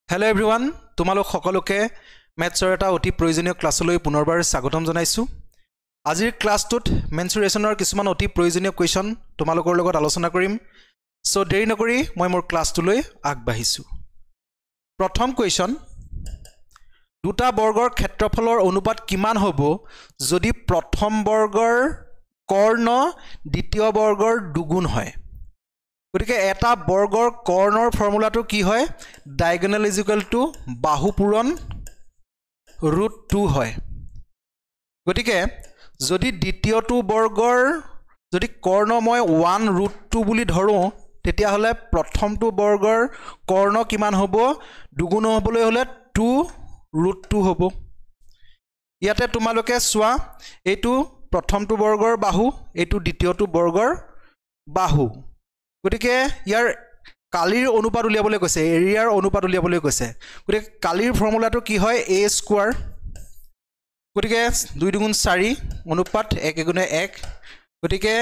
Hello everyone, তোমালোক সকলোকে মেথছৰ এটা অতি প্ৰয়োজনীয় ক্লাছলৈ পুনৰবাৰ স্বাগতম জনাইছো। আজিৰ ক্লাছটোত মেনচুৰেচনৰ কিছুমান অতি প্ৰয়োজনীয় কোৱেশ্চন তোমালোকৰ লগত আলোচনা কৰিম। সো দেৰি নকৰি মই মোৰ ক্লাছটোলৈ আগবাঢ়িছো। প্ৰথম কোৱেশ্চন, দুটা বৰ্গৰ ক্ষেত্ৰফলৰ অনুপাত কিমান হ'ব যদি প্ৰথম বৰ্গৰ কৰ্ণ দ্বিতীয় বৰ্গৰ দুগুণ হয়? গতিকে এটা বৰ্গৰ কৰ্ণৰ ফৰ্মুলাটো কি হয়? ডায়াগোনাল ইজ ইকুৱেল টু বাহু পূৰণ √2 হয়। গতিকে যদি দ্বিতীয়টো বৰ্গৰ যদি কৰ্ণ মই 1√2 বুলি ধৰো, তেতিয়া হলে প্ৰথমটো বৰ্গৰ কৰ্ণ কিমান হ'ব? দুগুণ হ'বলৈ হলে 2√2 হ'ব। ইয়াতে তোমালোকে চোৱা, এইটো প্ৰথমটো বৰ্গৰ বাহু, এইটো দ্বিতীয়টো বৰ্গৰ বাহু। গতিকে ইয়াৰ কালিৰ অনুপাত উলিয়াবলৈ কৈছে, এৰিয়াৰ অনুপাত উলিয়াবলৈ কৈছে। গতিকে কালিৰ ফৰ্মুলাটো কি হয়? a square. গতিকে 2 দুগুণ 4 অনুপাত 1 এগুণে 1। গতিকে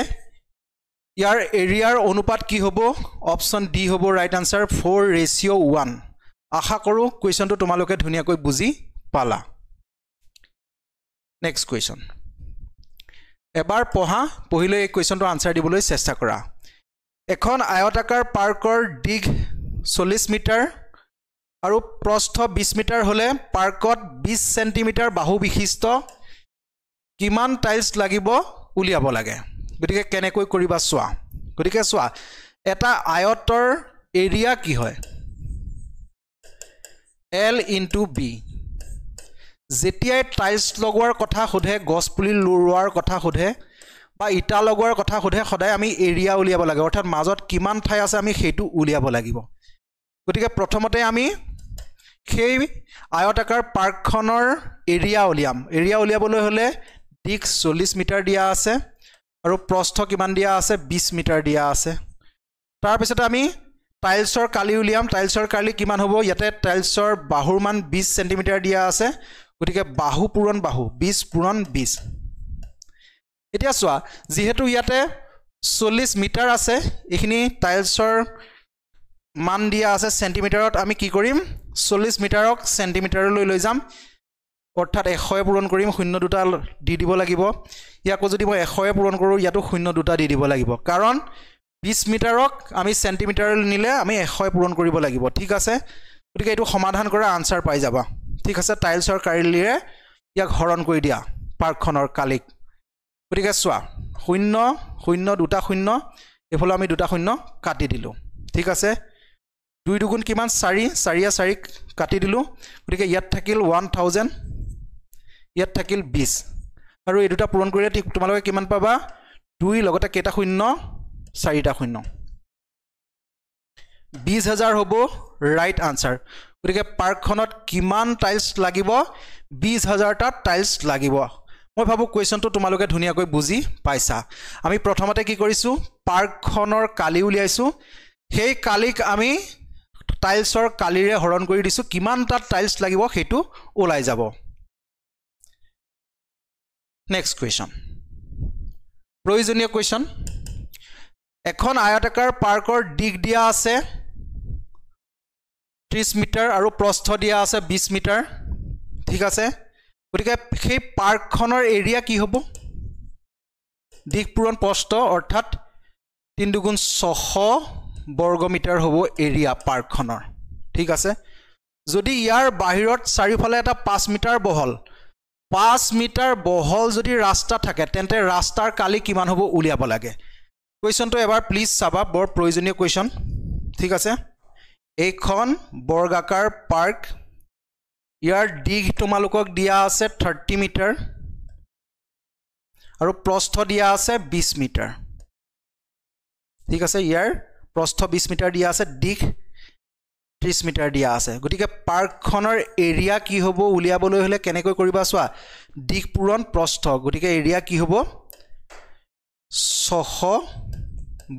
ইয়াৰ এৰিয়াৰ অনুপাত কি হ'ব? অপশ্যন ডি হ'ব ৰাইট আনসাৰ, 4:1। আশা কৰোঁ কুৱেশ্যনটো তোমালোকে ধুনীয়াকৈ বুজি পালা। নেক্সট কুৱেশ্যন, এবাৰ পঢ়িলৈ এই কুৱেশ্যনটো আনসাৰ দিবলৈ চেষ্টা কৰা। এখন আয়তাকাৰ পাৰ্কৰ দিগ 40 মিটাৰ আৰু প্ৰস্থ 20 মিটাৰ হলে পাৰ্কত 20 সেন্টিমিটাৰ বাহু বিশিষ্ট কিমান টাইলছ লাগিব উলিয়াব লাগে। গতিকে কেনেকৈ কৰিবা চোৱা। গতিকে চোৱা, এটা আয়তৰ এৰিয়া কি হয়? L × B। যেতিয়াই টাইলছ লগোৱাৰ কথা সোধে, গছ পুলি ৰোৱাৰ কথা সোধে বা ইটা লগোৱাৰ কথা সোধে, সদায় আমি এৰিয়া উলিয়াব লাগে, অৰ্থাৎ মাজত কিমান ঠাই আছে আমি সেইটো উলিয়াব লাগিব। গতিকে প্ৰথমতে আমি সেই আয়তাকাৰ পাৰ্কখনৰ এৰিয়া উলিয়াম। এৰিয়া উলিয়াবলৈ হলে দিক 40 মিটাৰ দিয়া আছে আৰু প্ৰস্থ কিমান দিয়া আছে? 20 মিটাৰ দিয়া আছে। তাৰপিছত আমি টাইলছৰ কালি উলিয়াম। টাইলছৰ কালি কিমান হ'ব? ইয়াতে টাইলছৰ বাহুৰ মান 20 সেন্টিমিটাৰ দিয়া আছে। গতিকে বাহু পূৰণ বাহু, 20 পূৰণ 20। এতিয়া চোৱা, যিহেতু ইয়াতে 40 মিটাৰ আছে, এইখিনি টাইলছৰ মান দিয়া আছে সেন্টিমিটাৰত, আমি কি কৰিম? 40 মিটাৰক সেন্টিমিটাৰলৈ লৈ যাম, অৰ্থাৎ 100 পূৰণ কৰিম, 0 দুটা দি দিব লাগিব। ইয়াকো যদি মই 100 পূৰণ কৰোঁ, ইয়াতো 0 দুটা দি দিব লাগিব, কাৰণ 20 মিটাৰক আমি সেন্টিমিটাৰলৈ নিলে আমি 100 পূৰণ কৰিব লাগিব। ঠিক আছে, গতিকে এইটো সমাধান কৰা আনসাৰ পাই যাবা। ঠিক আছে, টাইলছৰ কালিৰে ইয়াক হৰণ কৰি দিয়া পাৰ্কখনৰ কালিক। গতিকে চোৱা, 0 0 দুটা 0, এইফালে আমি দুটা 0 কাটি দিলোঁ। ঠিক আছে, 2 দুগুণ কিমান? 4, 4 4 কাটি দিলোঁ। গতিকে ইয়াত থাকিল 1000, ইয়াত থাকিল 20, আৰু এই দুটা পূৰণ কৰিলে তোমালোকে কিমান পাবা? 2 লগতে কেইটা 0? 4টা 0। 20,000 হ'ব ৰাইট আনসাৰ। গতিকে পাৰ্কখনত কিমান টাইলছ লাগিব? 20,000টা টাইলছ লাগিব। মই ভাবোঁ কুৱেশ্যনটো তোমালোকে ধুনীয়াকৈ বুজি পাইছা। আমি প্ৰথমতে কি কৰিছোঁ? পাৰ্কখনৰ কালি উলিয়াইছোঁ, সেই কালিক আমি টাইলছৰ কালিৰে হৰণ কৰি দিছোঁ, কিমানটা টাইলছ লাগিব সেইটো ওলাই যাব। নেক্সট কুৱেশ্যন, প্ৰয়োজনীয় কুৱেশ্যন। এখন আয়তাকাৰ পাৰ্কৰ দিক দিয়া আছে 30 মিটাৰ আৰু প্ৰস্থ দিয়া আছে 20 মিটাৰ। ঠিক আছে, গতিকে সেই পাৰ্কখনৰ এৰিয়া কি হ'ব? দিক পূৰণ প্ৰস্থ, অৰ্থাৎ 3 দুগুণ 600 বৰ্গমিটাৰ হ'ব এৰিয়া পাৰ্কখনৰ। ঠিক আছে, যদি ইয়াৰ বাহিৰত চাৰিওফালে এটা 5 মিটাৰ বহল, 5 মিটাৰ বহল যদি ৰাস্তা থাকে, তেন্তে ৰাস্তাৰ কালি কিমান হ'ব উলিয়াব লাগে। কুৱেশ্যনটো এবাৰ প্লিজ চাবা, বৰ প্ৰয়োজনীয় কুৱেশ্যন। ঠিক আছে, এইখন বৰ্গাকাৰ পাৰ্ক, ইয়াৰ দিগ তোমালোকক দিয়া আছে 30 মিটাৰ আৰু প্ৰস্থ দিয়া আছে 20 মিটাৰ। ঠিক আছে, ইয়াৰ প্ৰস্থ 20 মিটাৰ দিয়া আছে, দিগ 30 মিটাৰ দিয়া আছে। গতিকে পাৰ্কখনৰ এৰিয়া কি হ'ব উলিয়াবলৈ হ'লে কেনেকৈ কৰিবা চোৱা, দিগ পূৰণ প্ৰস্থ। গতিকে এৰিয়া কি হ'ব? 600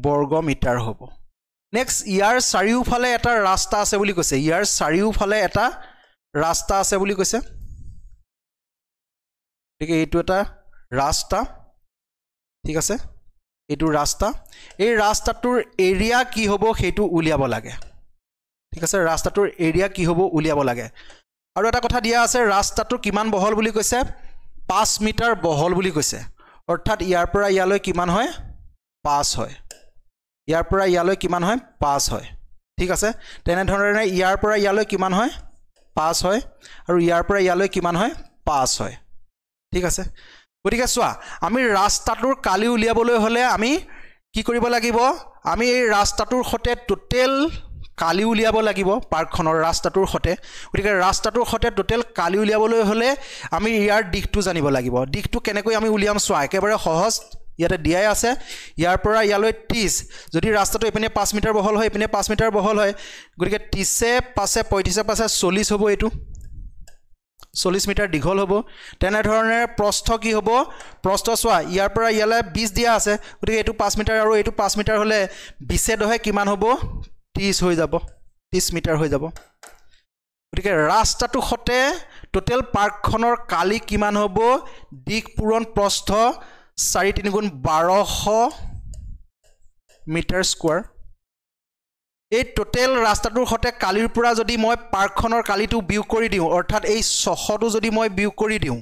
বৰ্গমিটাৰ হ'ব। নেক্সট, ইয়াৰ চাৰিওফালে এটা ৰাস্তা আছে বুলি কৈছে। ইয়াৰ চাৰিওফালে এটা ৰাস্তা আছে বুলি কৈছে। গতিকে এইটো এটা ৰাস্তা। ঠিক আছে, এইটো ৰাস্তা। এই ৰাস্তাটোৰ এৰিয়া কি হ'ব সেইটো উলিয়াব লাগে। ঠিক আছে ৰাস্তাটোৰ এৰিয়া কি হ'ব উলিয়াব লাগে আৰু এটা কথা দিয়া আছে ৰাস্তাটো কিমান বহল বুলি কৈছে 5 মিটাৰ বহল বুলি কৈছে অৰ্থাৎ ইয়াৰ পৰা ইয়ালৈ কিমান হয় 5 হয় ইয়াৰ পৰা ইয়ালৈ কিমান হয় 5 হয় ঠিক আছে তেনে ধৰণে ইয়াৰ পৰা ইয়ালৈ কিমান হয় 5 হয় আৰু ইয়াৰ পৰা ইয়ালৈ কিমান হয় 5 হয় ঠিক আছে গতিকে চোৱা আমি ৰাস্তাটোৰ কালি উলিয়াবলৈ হলে আমি কি কৰিব লাগিব আমি এই ৰাস্তাটোৰ সতে টোটেল কালি উলিয়াব লাগিব পাৰ্কখনৰ ৰাস্তাটোৰ সতে গতিকে ৰাস্তাটোৰ সতে টোটেল কালি উলিয়াবলৈ হলে আমি ইয়াৰ দিশটো জানিব লাগিব দিশটো কেনেকৈ আমি উলিয়াম চোৱা একেবাৰে সহজ ইয়াতে দিয়াই আছে ইয়াৰ পৰা ইয়ালৈ 30 যদি ৰাস্তাটো এপিনে 5 মিটাৰ বহল হয় এপিনে 5 মিটাৰ বহল হয় গতিকে 30 পাছে 35 পাছে 40 হ'ব এটো 40 মিটাৰ দীঘল হ'ব তেনে ধৰণে প্ৰস্থ কি হ'ব প্ৰস্থ চোৱা ইয়াৰ পৰা ইয়ালৈ 20 দিয়া আছে গতিকে এটো 5 মিটাৰ আৰু এটো 5 মিটাৰ হলে 20 দহে কিমান হ'ব 30 হৈ যাব 30 মিটাৰ হৈ যাব গতিকে ৰাস্তাটো সতে টোটেল পাৰ্কখনৰ কালি কিমান হ'ব দিক পূৰণ প্ৰস্থ 4 3 গুণ 1200 মিটাৰ স্কয়াৰ এই টোটেল ৰাস্তাটোৰ সতে কালিৰ পৰা যদি মই পাৰ্কখনৰ কালিটো বিয়োগ কৰি দিওঁ অৰ্থাৎ এই 600 টো যদি মই বিয়োগ কৰি দিওঁ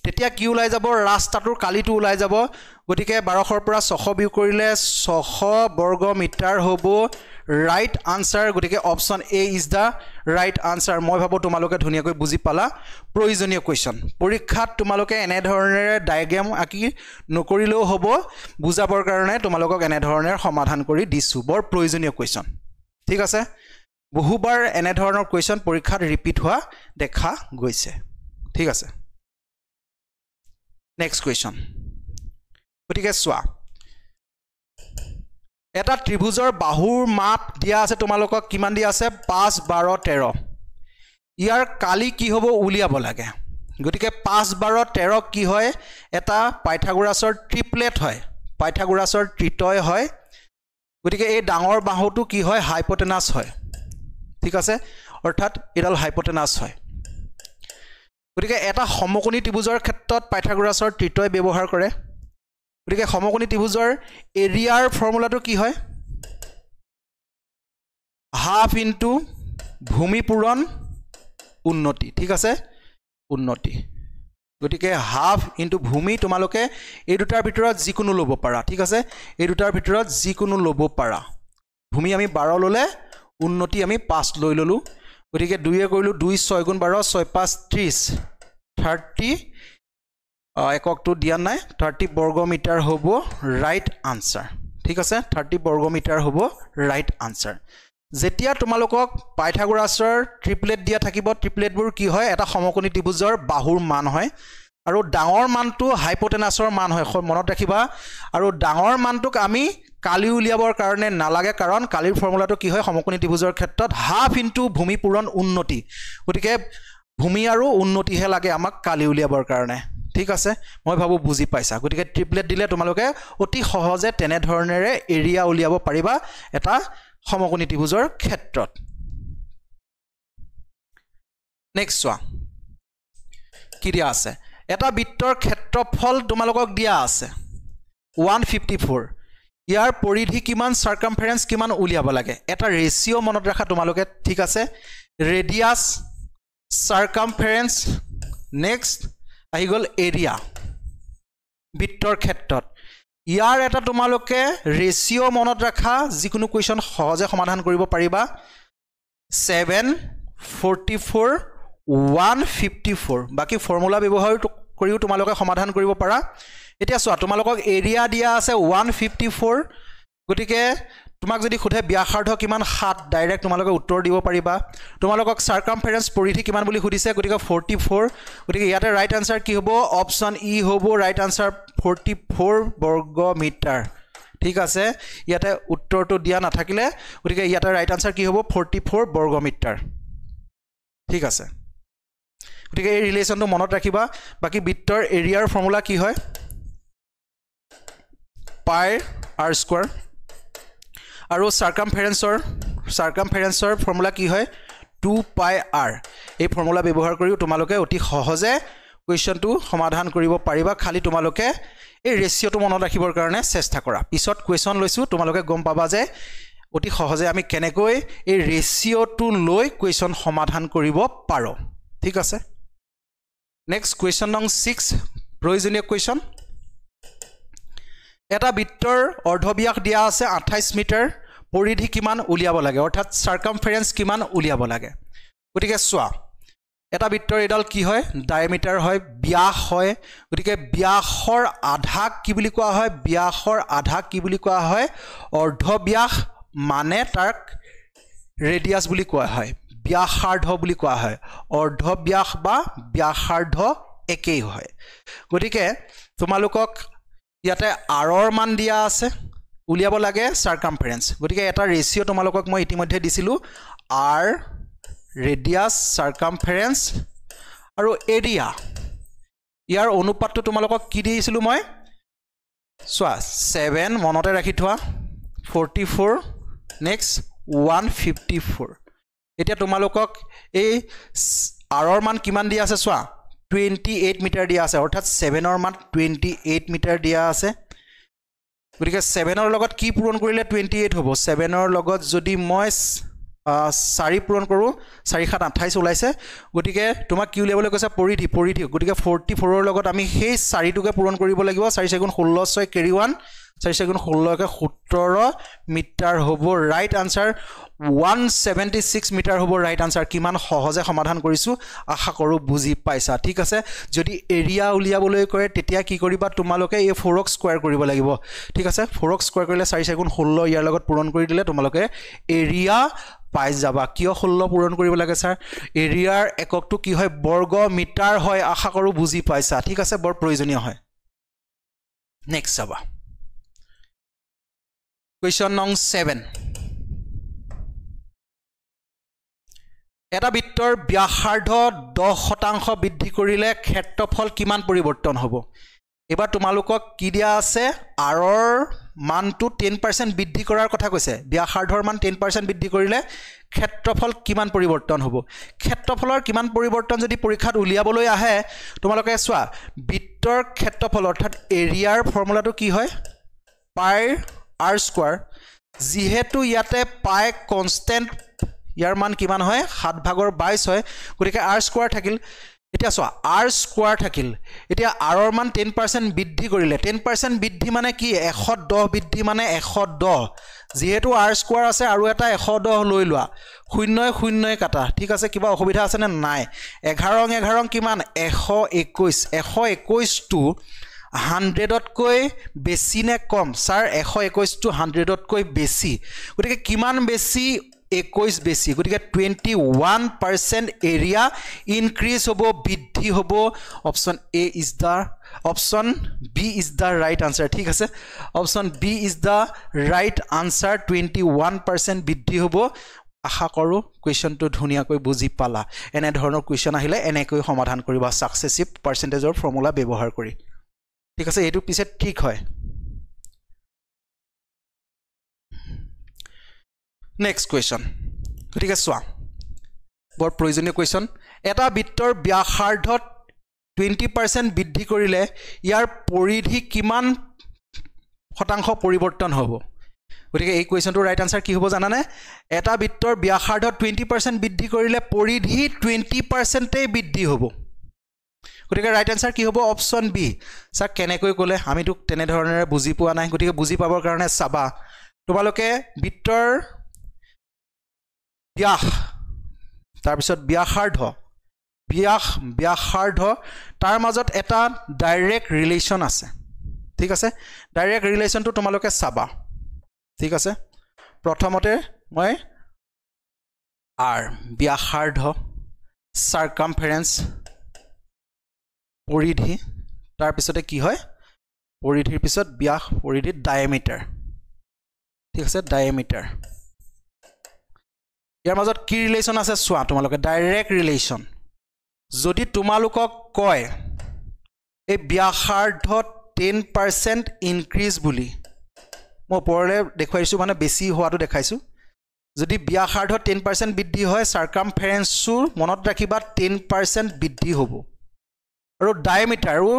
তেতিয়া কি ওলাই যাব ৰাস্তাটোৰ কালিটো ওলাই যাব গতিকে 1200 পৰা 600 বিয়োগ কৰিলে 600 বৰ্গ মিটাৰ হ'ব ৰাইট আনসাৰ গতিকে option A is the right answer মই ভাবো তোমালোকে ধুনিয়াকৈ বুজি পালা প্ৰয়োজনীয় কোৱেশ্চন পৰীক্ষাত তোমালোকে এনে ধৰণেৰে ডায়াগ্ৰাম আকি নকৰিলেও হ'ব বুজাবৰ কাৰণে তোমালোকক এনে ধৰণেৰ সমাধান কৰি দিছো বৰ প্ৰয়োজনীয় কোৱেশ্চন ঠিক আছে বহুবাৰ এনে ধৰণৰ কোৱেশ্চন পৰীক্ষাত ৰিপিট হোৱা দেখা গৈছে ঠিক আছে নেক্সট কোৱেশ্চন গতিকে চোৱা এটা ত্ৰিভুজৰ বাহুৰ মাপ দিয়া আছে তোমালোকক কিমান দিয়া আছে 5 12 13 ইয়াৰ কালি কি হ'ব উলিয়াব লাগে গতিকে 5 12 13 কি হয় এটা পাইথাগোৰাছৰ ট্ৰিপলেট হয় পাইথাগোৰাছৰ ত্ৰিতয় হয় গতিকে এই ডাঙৰ বাহুটো কি হয় হাইপোটেনাছ হয় ঠিক আছে অৰ্থাৎ এডাল হাইপোটেনাছ হয় গতিকে এটা সমকোণী ত্ৰিভুজৰ ক্ষেত্ৰত পাইথাগোৰাছৰ ত্ৰিতয় ব্যৱহাৰ কৰে গতিকে সমকোণী ত্ৰিভুজৰ এৰিয়াৰ ফৰ্মুলাটো কি হয় হাফ ইনটু ভূমি পূৰণ উন্নতি ঠিক আছে উন্নতি গতিকে হাফ ইনটু ভূমি তোমালোকে এই দুটাৰ ভিতৰত যিকোনো ল'ব পাৰা ঠিক আছে এই দুটাৰ ভিতৰত যিকোনো ল'ব পাৰা ভূমি আমি 12 ললে উন্নতি আমি 5 লৈ ললো গতিকে 2 এ কৰিলো 2 6 গুণ 12 6 5 30 30 এককটো দিয়া নাই 30 বৰ্গ মিটাৰ হ'ব ৰাইট আনসাৰ ঠিক আছে 30 বৰ্গ মিটাৰ হ'ব ৰাইট আনসাৰ যেতিয়া তোমালোকক পাইথাগোৰাছৰ ট্ৰিপলেট দিয়া থাকিব ট্ৰিপলেটবোৰ কি হয় এটা সমকোণী ত্ৰিভুজৰ বাহুৰ মান হয় আৰু ডাঙৰ মানটো হাইপোটেনাছৰ মান হয় মনত ৰাখিবা আৰু ডাঙৰ মানটোক আমি কালি উলিয়াবৰ কাৰণে নালাগে কাৰণ কালিৰ ফৰ্মুলাটো কি হয় সমকোণী ত্ৰিভুজৰ ক্ষেত্ৰত হাফ ইনটু ভূমি পূৰণ উন্নতি গতিকে ভূমি আৰু উন্নতিহে লাগে আমাক কালি উলিয়াবৰ কাৰণে ঠিক আছে মই ভাবো বুজি পাইছা গতিকে ট্ৰিপলেট দিলে তোমালোকে অতি সহজে তেনে ধৰণেৰে এৰিয়া উলিয়াব পাৰিবা এটা সমকোণী ত্ৰিভুজৰ ক্ষেত্ৰত নেক্সট চোৱা কি দিয়া আছে এটা বৃত্তৰ ক্ষেত্ৰফল তোমালোকক দিয়া আছে 154 ইয়াৰ পৰিধি কিমান সাৰ্কামফাৰেন্স কিমান উলিয়াব লাগে এটা ৰেশিও মনত ৰাখা তোমালোকে ঠিক আছে ৰেডিয়াস সাৰ্কামফাৰেন্স নেক্সট আহি গল এৰিয়া বৃত্তৰ ক্ষেত্ৰত ইয়াৰ এটা তোমালোকে ৰেশিও মনত ৰাখা যিকোনো কোৱেশ্চন সহজে সমাধান কৰিব পাৰিবা 744 154 বাকি ফৰ্মুলা ব্যৱহাৰ কৰিও তোমালোকে সমাধান কৰিব পাৰা এতিয়া চোৱা তোমালোকক এৰিয়া দিয়া আছে 154 গতিকে তোমাক যদি খুধে ব্যাসাৰ্ধ কিমান 7 ডাইৰেক্ট তোমালোকে উত্তৰ দিব পাৰিবা তোমালোকক সাৰ্কামফাৰেন্স পৰিধি কিমান বুলি খুদিছে গতিকে 44 গতিকে ইয়াতে ৰাইট আনসাৰ কি হ'ব অপচন ই হ'ব ৰাইট আনসাৰ 44 বৰ্গ মিটাৰ ঠিক আছে ইয়াতে উত্তৰটো দিয়া নাথাকিলে গতিকে ইয়াতে ৰাইট আনসাৰ কি হ'ব 44 বৰ্গ মিটাৰ ঠিক আছে গতিকে এই ৰিলেচনটো মনত ৰাখিবা বাকি বৃত্তৰ এৰিয়াৰ ফৰ্মুলা কি হয় পাই r স্কয়াৰ আৰু সাৰ্কামফাৰেন্সৰ ফৰ্মুলা কি হয় 2 পাই r এই ফৰ্মুলা ব্যৱহাৰ কৰি তোমালোকে অতি সহজে কোৱেশ্চনটো সমাধান কৰিব পাৰিবা খালি তোমালোকে এই ৰেশিওটো মনত ৰাখিবৰ কাৰণে চেষ্টা কৰা পিছত কোৱেশ্চন লৈছো তোমালোকে গম পাবা যে অতি সহজে আমি কেনেকৈ এই ৰেচিঅ'টো লৈ কুৱেশ্যন সমাধান কৰিব পাৰোঁ ঠিক আছে নেক্সট কুৱেশ্যন নং 6 প্ৰয়োজনীয় কুৱেশ্যন এটা বৃত্তৰ অৰ্ধব্যাস দিয়া আছে 28 মিটাৰ পৰিধি কিমান উলিয়াব লাগে অৰ্থাৎ সাৰ্কামফাৰেন্স কিমান উলিয়াব লাগে গতিকে চোৱা এটা বৃত্তৰ এডাল কি হয় ডায়ামিটাৰ হয় ব্যাস হয় গতিকে ব্যাসৰ আধা কি বুলি কোৱা হয় ব্যাসৰ আধা কি বুলি কোৱা হয় অৰ্ধব্যাস মানে তাক ৰেডিয়াস বুলি কোৱা হয় ব্যাসাৰ্ধ বুলি কোৱা হয় অৰ্ধব্যাস বা ব্যাসাৰ্ধ একেই হয় গতিকে তোমালোকক ইয়াতে আৰৰ মান দিয়া আছে উলিয়াব লাগে সাৰ্কামফাৰেন্স গতিকে এটা ৰেচিঅ' তোমালোকক মই ইতিমধ্যে দিছিলো আৰ ৰেডিয়াস সাৰ্কামফাৰেন্স আৰু এৰিয়া ইয়াৰ অনুপাতটো তোমালোকক কি দিছিলো মই চোৱা 7 মনতে ৰাখি থোৱা 44 নেক্সট 154 এতিয়া তোমালোকক এই আৰৰ মান কিমান দিয়া আছে চোৱা 28 মিটাৰ দিয়া আছে অৰ্থাৎ 7 ৰ মান 28 মিটাৰ দিয়া আছে গতিকে 7 ৰ লগত কি পূৰণ কৰিলে 28 হ'ব 7 ৰ লগত যদি মই 4 পূৰণ কৰোঁ 4 7 28 ওলাইছে গতিকে তোমাক কি উলিয়াবলৈ কৈছে পৰিধি গতিকে 44 ৰ লগত আমি সেই 4টোকে পূৰণ কৰিব লাগিব 4 4 16 6 কেৰি 1 4 4 16 কে 17 মিটাৰ হ'ব ৰাইট আনসাৰ 176 মিটাৰ হ'ব ৰাইট আনসাৰ কিমান সহজে সমাধান কৰিছো আশা কৰো বুজি পাইছা ঠিক আছে যদি এৰিয়া উলিয়াবলৈ কয় তেতিয়া কি কৰিবা তোমালোকে এই 4ক স্কয়াৰ কৰিব লাগিব ঠিক আছে 4ক স্কয়াৰ কৰিলে 4 4 16 ইয়াৰ লগত পূৰণ কৰি দিলে তোমালোকে এৰিয়া পাই যাবা কিয় 16 পূৰণ কৰিব লাগে স্যাৰ এৰিয়াৰ এককটো কি হয় বৰ্গ মিটাৰ হয় আশা কৰো বুজি পাইছা ঠিক আছে বৰ প্ৰয়োজনীয় হয় নেক্সট যাবা কুৱেশ্যন নং 7 এটা বৃত্তৰ ব্যাসাৰ্ধ 10% বৃদ্ধি কৰিলে ক্ষেত্ৰফল কিমান পৰিৱৰ্তন হ'ব এবাৰ তোমালোকক কি দিয়া আছে আৰৰ মানটো 10% বৃদ্ধি কৰাৰ কথা কৈছে ব্যাসাৰ্ধৰ মান 10% বৃদ্ধি কৰিলে ক্ষেত্ৰফল কিমান পৰিৱৰ্তন হ'ব ক্ষেত্ৰফলৰ কিমান পৰিৱৰ্তন যদি পৰীক্ষাত উলিয়াবলৈ আহে তোমালোকে চোৱা বৃত্তৰ ক্ষেত্ৰফল অৰ্থাৎ এৰিয়াৰ ফৰ্মুলাটো কি হয় পাই r স্কয়াৰ যেহেতু ইয়াতে পাই কনস্ট্যান্ট ইয়াৰ মান কিমান হয় 7/22 হয় গতিকে r স্কয়াৰ থাকিল এতিয়া চোৱা r স্কয়াৰ থাকিল এতিয়া r ৰ মান 10% বৃদ্ধি কৰিলে 10% বৃদ্ধি মানে কি 110 বৃদ্ধি মানে 110 যেহেতু r স্কয়াৰ আছে আৰু এটা 110 লৈ লোৱা 0 কাটা ঠিক আছে কিবা অসুবিধা আছে নে নাই 11 কিমান 121 টু 100তকৈ বেছি নে কম স্যাৰ 121 টু 100তকৈ বেছি গতিকে কিমান বেছি 21 বেছি গতিকে 21% এৰিয়া ইনক্ৰিজ হ'ব বৃদ্ধি হ'ব option A is the option B is the right answer ঠিক আছে option B is the right answer 21% বৃদ্ধি হ'ব আশা কৰো কুৱেশ্যনটো ধুনিয়াকৈ বুজি পালা এনে ধৰণৰ কুৱেশ্যন আহিলে এনেকৈ সমাধান কৰিবা সাকসেসিভ পাৰ্সেন্টেজৰ ফৰ্মুলা ব্যৱহাৰ কৰি ঠিক আছে এটো পিছে ঠিক হয় নেক্সট কুৱেশ্যন ঠিক আছে চোৱা বৰ প্ৰয়োজনীয় কুৱেশ্যন এটা বৃত্তৰ ব্যাসাৰ্ধ 20% বৃদ্ধি কৰিলে ইয়াৰ পৰিধি কিমান শতাংশ পৰিৱৰ্তন হ'ব গতিকে এই কুৱেশ্যনটোৰ ৰাইট আনসাৰ কি হ'ব জানানে এটা বৃত্তৰ ব্যাসাৰ্ধ 20% বৃদ্ধি কৰিলে পৰিধি 20%তে বৃদ্ধি হ'ব গতিকে ৰাইট আনসাৰ কি হ'ব অপচন বি স্যাৰ কেনেকৈ ক'লে আমিতো তেনে ধৰণেৰে বুজি পোৱা নাই গতিকে বুজি পাবৰ কাৰণে চাবা তোমালোকে বৃত্তৰ ব্যাস তাৰ পিছত ব্যাসাৰ্ধ তাৰ মাজত এটা ডাইৰেক্ট ৰিলেচন আছে ঠিক আছে ডাইৰেক্ট ৰিলেচনটো তোমালোকে চাবা ঠিক আছে প্ৰথমতে মই আৰ ব্যাসাৰ্ধ সাৰ্কামফাৰেন্স পৰিধি তাৰ পিছতে কি হয় পৰিধিৰ পিছত ব্যাস পৰিধি ডায়ামিটাৰ ঠিক আছে ডায়ামিটাৰ ইয়াৰ মাজত কি ৰিলেচন আছে চোৱা তোমালোকে ডাইৰেক্ট ৰিলেচন যদি তোমালোকক কয় এই ব্যাসাৰ্ধ 10% ইনক্ৰিজ বুলি মই ওপৰলৈ দেখুৱাইছো মানে বেছি হোৱাটো দেখাইছো যদি ব্যাসাৰ্ধ 10% বৃদ্ধি হয় সাৰ্কামফাৰেন্সৰ মনত ৰাখিবা 10% বৃদ্ধি হ'ব আৰু ডায়ামিটাৰো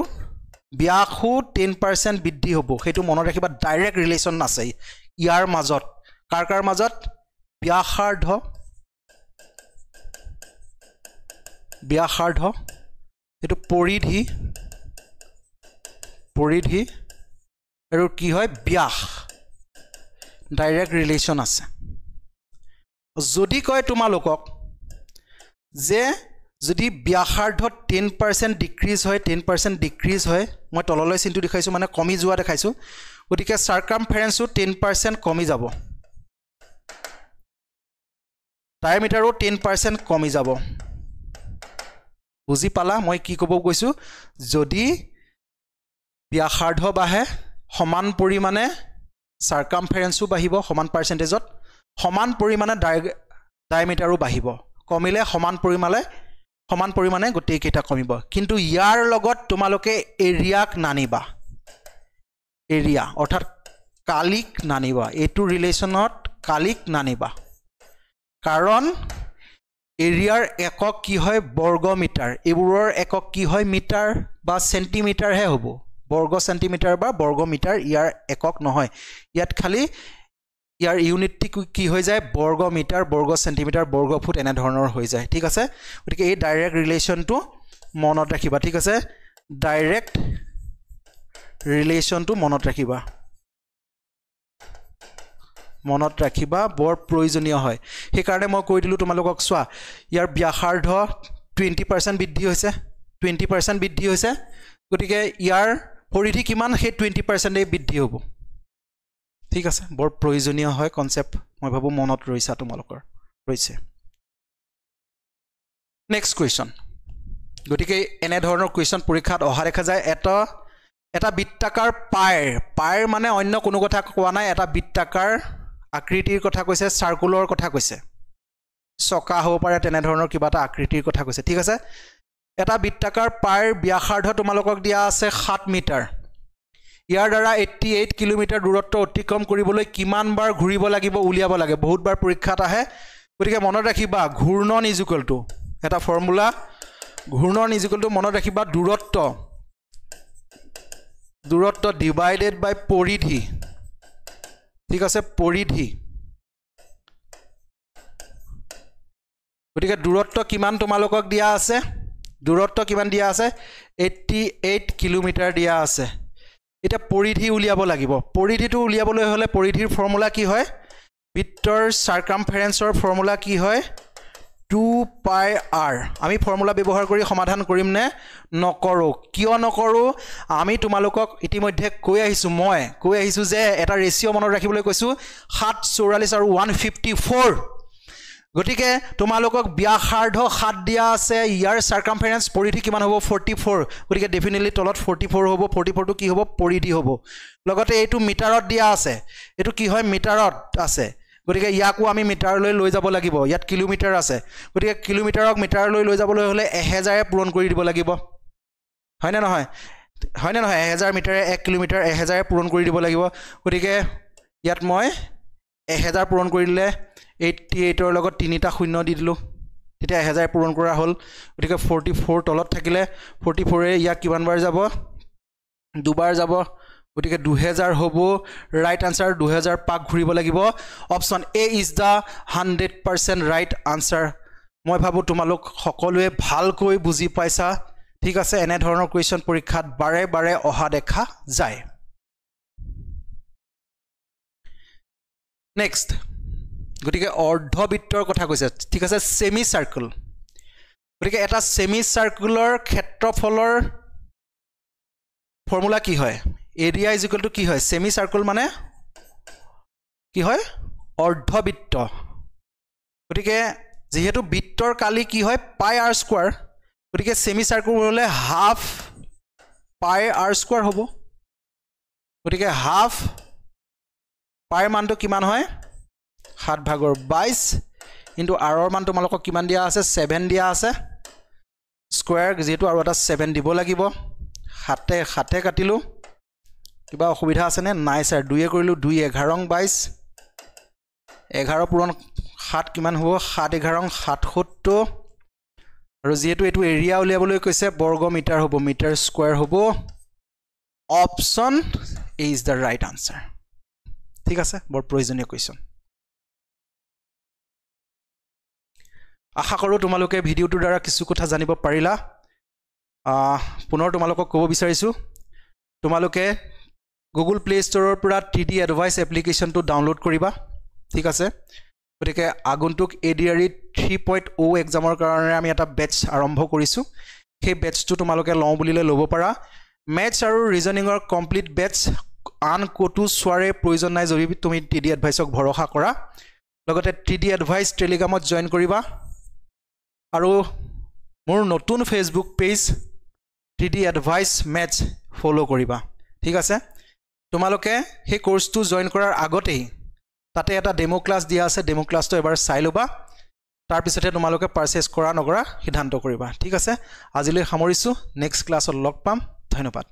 ব্যাসও 10% বৃদ্ধি হ'ব সেইটো মনত ৰাখিবা ডাইৰেক্ট ৰিলেচন আছে ইয়াৰ মাজত কাৰ মাজত ব্যাসাৰ্ধ এটো পৰিধি আৰু কি হয় ব্যাস ডাইৰেক্ট ৰিলেশ্যন আছে যদি কয় তোমালোকক যে যদি ব্যাসাৰ্ধ 10% ডিক্ৰিজ হয় মই তললৈ চিনটো দেখাইছো মানে কমি যোৱা দেখাইছো গতিকে সাৰকামফাৰেন্সও 10% কমি যাব ডায়ামিটাৰো 10% কমি যাব বুজি পালা মই কি ক'ব গৈছো যদি ব্যাসাৰ্ধ বাঢ়ে সমান পৰিমাণে সাৰকামফাৰেন্সও বাঢ়িব সমান পাৰ্সেন্টেজত সমান পৰিমাণে ডায়ামিটাৰো বাঢ়িব কমিলে সমান পৰিমাণে গোটেই কেইটা কমিব কিন্তু ইয়াৰ লগত তোমালোকে এৰিয়াক নানিবা এৰিয়া অৰ্থাৎ কালিক নানিবা এটো ৰিলেশ্যনত কালিক নানিবা কাৰণ এৰিয়াৰ একক কি হয় বৰ্গ মিটাৰ এবোৰৰ একক কি হয় মিটাৰ বা সেন্টিমিটাৰ হে হ'ব বৰ্গ সেন্টিমিটাৰ বা বৰ্গ মিটাৰ ইয়াৰ একক নহয় ইয়াত খালি ইয়াৰ ইউনিটটি কি হৈ যায় বৰ্গ মিটাৰ বৰ্গ সেন্টিমিটাৰ বৰ্গ ফুট এনে ধৰণৰ হৈ যায় ঠিক আছে গতিকে এই ডাইৰেক্ট ৰিলেশ্যনটো মনত ৰাখিবা ঠিক আছে ডাইৰেক্ট ৰিলেশ্যনটো মনত ৰাখিবা বৰ প্ৰয়োজনীয় হয় সেই কাৰণে মই কৈ দিলো তোমালোকক চোৱা ইয়াৰ ব্যাসাৰ্ধ 20% বৃদ্ধি হৈছে গতিকে ইয়াৰ পৰিধি কিমান সেই 20% বৃদ্ধি হ'ব ঠিক আছে বৰ প্ৰয়োজনীয় হয় কনসেপ্ট মই ভাবো মনত ৰৈছা তোমালোকৰ ৰৈছে নেক্সট কোৱেশ্চন গতিকে এনে ধৰণৰ কোৱেশ্চন পৰীক্ষাত অহা দেখা যায় এটা বৃত্তাকাৰ পাইৰ মানে অন্য কোনো কথা কোৱা নাই এটা বৃত্তাকাৰ আকৃতিৰ কথা কৈছে সাৰ্কুলৰ কথা কৈছে চকা হ'ব পাৰে তেনে ধৰণৰ কিবা এটা আকৃতিৰ কথা কৈছে ঠিক আছে এটা বৃত্তাকাৰ পাইৰ ব্যাসাৰ্ধ তোমালোকক দিয়া আছে 7 মিটাৰ ইয়াৰ দ্বাৰা 88 কিলোমিটাৰ দূৰত্ব অতিক্ৰম কৰিবলৈ কিমান বাৰ ঘূৰিব লাগিব উলিয়াব লাগে বহুত বাৰ পৰীক্ষাত আহে গতিকে মনত ৰাখিবা ঘূৰ্ণন ইকুৱেল টু এটা ফৰ্মুলা ঘূৰ্ণন ইকুৱেল টু মনত ৰাখিবা দূৰত্ব ডিভাইডেড বাই পৰিধি ঠিক আছে পৰিধি গতিকে দূৰত্ব কিমান তোমালোকক দিয়া আছে 88 কিলোমিটাৰ দিয়া আছে এটা পৰিধি উলিয়াব লাগিব পৰিধিটো উলিয়াবলৈ হলে পৰিধিৰ ফৰ্মুলা কি হয় বৃত্তৰ সাৰকামফাৰেন্সৰ ফৰ্মুলা কি হয় 2 পাই r আমি ফৰ্মুলা ব্যৱহাৰ কৰি সমাধান কৰিম নে নকৰো কিয় নকৰো আমি তোমালোকক ইতিমধ্যে কৈ আহিছো যে এটা ৰেশিও মনত ৰাখিবলৈ কৈছো 744 আৰু 154 গতিকে তোমালোকক ব্যাসাৰ্ধ 7 দিয়া আছে ইয়াৰ সাৰকামফাৰেন্স পৰিধি কিমান হ'ব 44 গতিকে ডেফিনেটলি তলত 44 হ'ব 44 টো কি হ'ব পৰিধি হ'ব লগতে এইটো মিটাৰত দিয়া আছে এইটো কি হয় মিটাৰত আছে গতিকে ইয়াকো আমি মিটাৰলৈ লৈ যাব লাগিব ইয়াত কিলোমিটাৰ আছে গতিকে কিলোমিটাৰক মিটাৰলৈ লৈ যাবলৈ হলে 1000 এ পূৰণ কৰি দিব লাগিব হয় না নহয় 1000 মিটাৰে 1 কিলোমিটাৰ 1000 এ পূৰণ কৰি দিব লাগিব গতিকে ইয়াত মই 1000 পূৰণ কৰিলে 88 ৰ লগত 3টা শূন্য দি দিলো তেতিয়া 1000 পূৰণ কৰা হ'ল গতিকে 44 তলত থাকিলে 44 এ ইয়াক কিমান বাৰ যাব দুবাৰ যাব গতিকে 2000 হ'ব ৰাইট আনসাৰ 2000 পাক ঘূৰিব লাগিব option A is da 100% right answer মই ভাবো তোমালোক সকলোৱে ভালকৈ বুজি পাইছা ঠিক আছে এনে ধৰণৰ কোৱেশ্চন পৰীক্ষাত বাৰে বাৰে অহা দেখা যায় নেক্সট গতিকে অৰ্ধবৃত্তৰ কথা কৈছে ঠিক আছে সেমি সাৰ্কেল গতিকে এটা সেমি সাৰ্কুলাৰ ক্ষেত্ৰফলৰ ফৰ্মুলা কি হয় এৰিয়া ইজ ইকুৱেল টু কি হয় সেমি সাৰ্কেল মানে কি হয় অৰ্ধবৃত্ত গতিকে যেহেতু বৃত্তৰ কালি কি হয় পাই r স্কয়াৰ গতিকে সেমি সাৰ্কেল হলে হাফ পাই r স্কয়াৰ হ'ব গতিকে হাফ পাই মানটো কিমান হয় 7/22 ইনটু r ৰ মান তোমালোকক কিমান দিয়া আছে 7 দিয়া আছে স্কয়াৰ যেহেতু আৰু এটা 7 দিব লাগিব হাতে কাটিলো কিবা অসুবিধা আছে নে নাই স্যাৰ 2 এ কৰিলো 2 11 22 11 পূৰণ 7 কিমান হ'ব 7 11 77 আৰু যেহেতু এটো এৰিয়া উলিয়াবলৈ কৈছে বৰ্গ মিটাৰ হ'ব মিটাৰ স্কয়াৰ হ'ব option A is the right answer ঠিক আছে বৰ প্ৰয়োজনীয় কোৱেশ্চন আশা কৰোঁ তোমালোকে ভিডিঅ'টোৰ দ্বাৰা কিছু কথা জানিব পাৰিলা পুনৰ তোমালোকক ক'ব বিচাৰিছোঁ তোমালোকে গুগল প্লে ষ্টৰৰ পৰা 3D এডভাইচ এপ্লিকেশ্যনটো ডাউনলোড কৰিবা ঠিক আছে গতিকে আগন্তুক ADRE 3.0 এক্সামৰ কাৰণে আমি এটা বেটচ আৰম্ভ কৰিছোঁ সেই বেটচটো তোমালোকে লওঁ বুলিলে ল'ব পাৰা মেথছ আৰু ৰিজনিঙৰ কমপ্লিট বেটচ আন ক'তো চোৱাৰে প্ৰয়োজন নাই যদি তুমি 3D এডভাইচক ভৰসা কৰা লগতে 3D এডভাইচ টেলিগ্ৰামত জইন কৰিবা আৰু মোৰ নতুন Facebook page 3D advice maths follow কৰিবা ঠিক আছে তোমালোকে সেই কোৰ্সটো জইন কৰাৰ আগতেই তাতে এটা ডেমো ক্লাছ দিয়া আছে ডেমো ক্লাছটো এবাৰ চাই ল'বা তাৰ পিছতে তোমালোকে পাৰচেজ কৰা নকৰা সিদ্ধান্ত কৰিবা ঠিক আছে আজিলৈ সামৰিছোঁ নেক্সট ক্লাছত লগ পাম ধন্যবাদ